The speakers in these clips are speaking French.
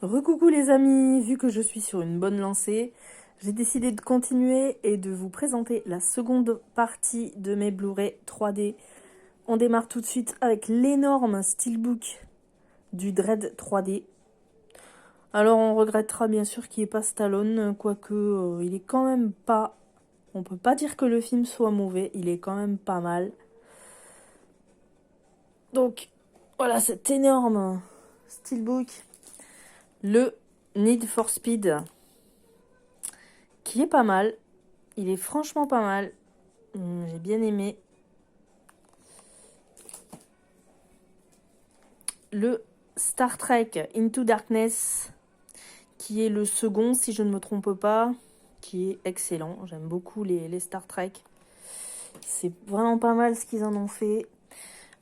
Recoucou les amis, vu que je suis sur une bonne lancée, j'ai décidé de continuer et de vous présenter la seconde partie de mes Blu-ray 3D. On démarre tout de suite avec l'énorme steelbook du Dredd 3D. Alors on regrettera bien sûr qu'il n'y ait pas Stallone, quoique il est quand même pas... On peut pas dire que le film soit mauvais, il est quand même pas mal. Donc voilà cet énorme steelbook. Le Need for Speed, qui est pas mal. Il est franchement pas mal. J'ai bien aimé. Le Star Trek Into Darkness, qui est le second, si je ne me trompe pas, qui est excellent. J'aime beaucoup les Star Trek. C'est vraiment pas mal ce qu'ils en ont fait.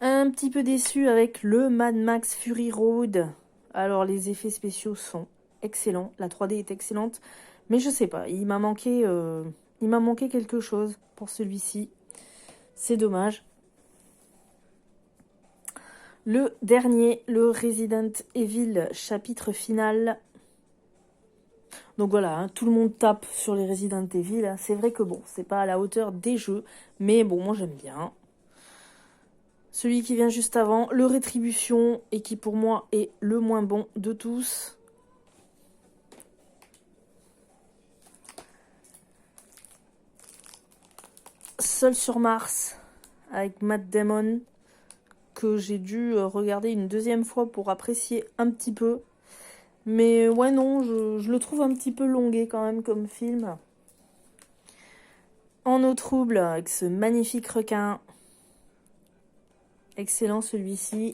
Un petit peu déçu avec le Mad Max Fury Road. Alors, les effets spéciaux sont excellents. La 3D est excellente. Mais je sais pas, il m'a manqué quelque chose pour celui-ci. C'est dommage. Le dernier, le Resident Evil chapitre final. Donc voilà, hein, tout le monde tape sur les Resident Evil. Hein. C'est vrai que bon, c'est pas à la hauteur des jeux, mais bon, moi j'aime bien. Celui qui vient juste avant, le Rétribution, et qui pour moi est le moins bon de tous. Seul sur Mars, avec Matt Damon, que j'ai dû regarder une deuxième fois pour apprécier un petit peu. Mais ouais non, je le trouve un petit peu longué quand même comme film. En eau trouble, avec ce magnifique requin. Excellent celui-ci.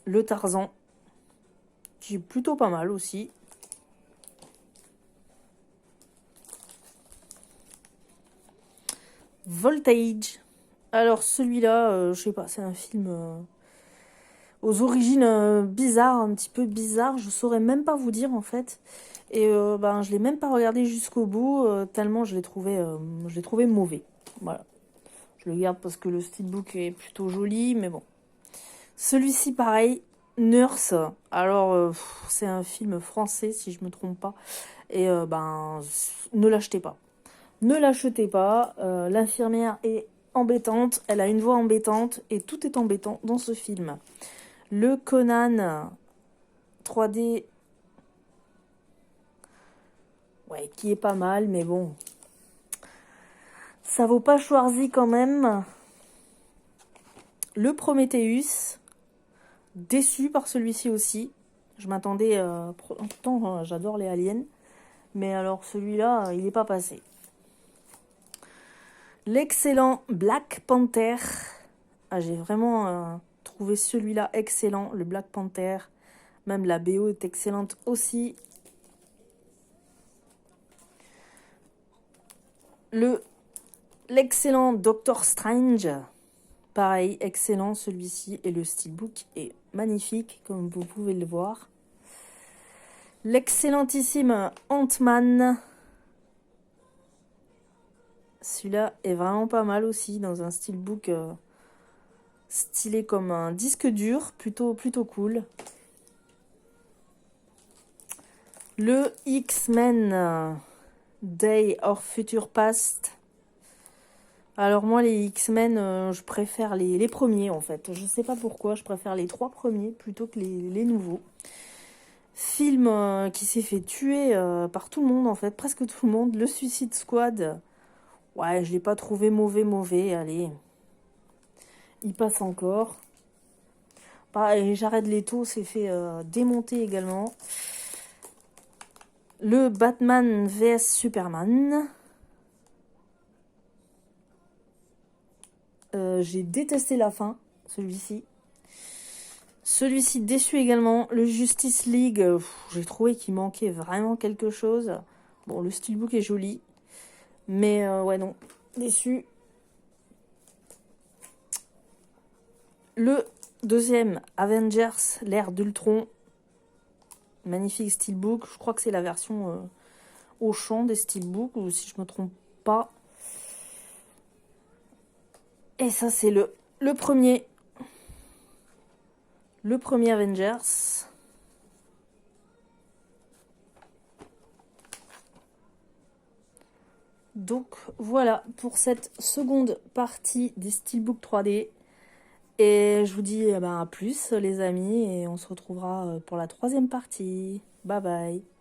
Le Tarzan, qui est plutôt pas mal aussi. Voltage. Alors celui-là, je sais pas, c'est un film aux origines bizarres, un petit peu bizarre. Je saurais même pas vous dire en fait. Et je l'ai même pas regardé jusqu'au bout, tellement je l'ai trouvé mauvais. Voilà. Je le garde parce que le steelbook est plutôt joli, mais bon. Celui-ci, pareil, Nurse. Alors, c'est un film français, si je me trompe pas. Et ne l'achetez pas. Ne l'achetez pas. L'infirmière est embêtante. Elle a une voix embêtante. Et tout est embêtant dans ce film. Le Conan 3D. Ouais, qui est pas mal, mais bon. Ça vaut pas Schwarzy quand même. Le Prometheus. Déçu par celui-ci aussi. Je m'attendais... pourtant, j'adore les aliens. Mais alors, celui-là, il n'est pas passé. L'excellent Black Panther. Ah, j'ai vraiment trouvé celui-là excellent, le Black Panther. Même la BO est excellente aussi. L'excellent Doctor Strange. Pareil, excellent celui-ci. Et le steelbook est magnifique, comme vous pouvez le voir. L'excellentissime Ant-Man. Celui-là est vraiment pas mal aussi, dans un steelbook stylé comme un disque dur, plutôt cool. Le X-Men Day of Future Past. Alors moi les X-Men, je préfère les premiers en fait. Je sais pas pourquoi, je préfère les 3 premiers plutôt que les nouveaux. Film qui s'est fait tuer par tout le monde en fait, presque tout le monde. Le Suicide Squad. Ouais, je l'ai pas trouvé mauvais, allez. Il passe encore. Pareil, Jared Leto s'est fait démonter également. Le Batman vs Superman. J'ai détesté la fin, celui-ci. Celui-ci déçu également. Le Justice League, j'ai trouvé qu'il manquait vraiment quelque chose. Bon, le steelbook est joli. Mais ouais, non, déçu. Le deuxième, Avengers, l'ère d'Ultron. Magnifique steelbook. Je crois que c'est la version Auchan des steelbooks, ou si je me trompe pas. Et ça, c'est le premier. le premier Avengers. Donc voilà pour cette seconde partie des Steelbook 3D. Et je vous dis à plus les amis et on se retrouvera pour la troisième partie. Bye bye.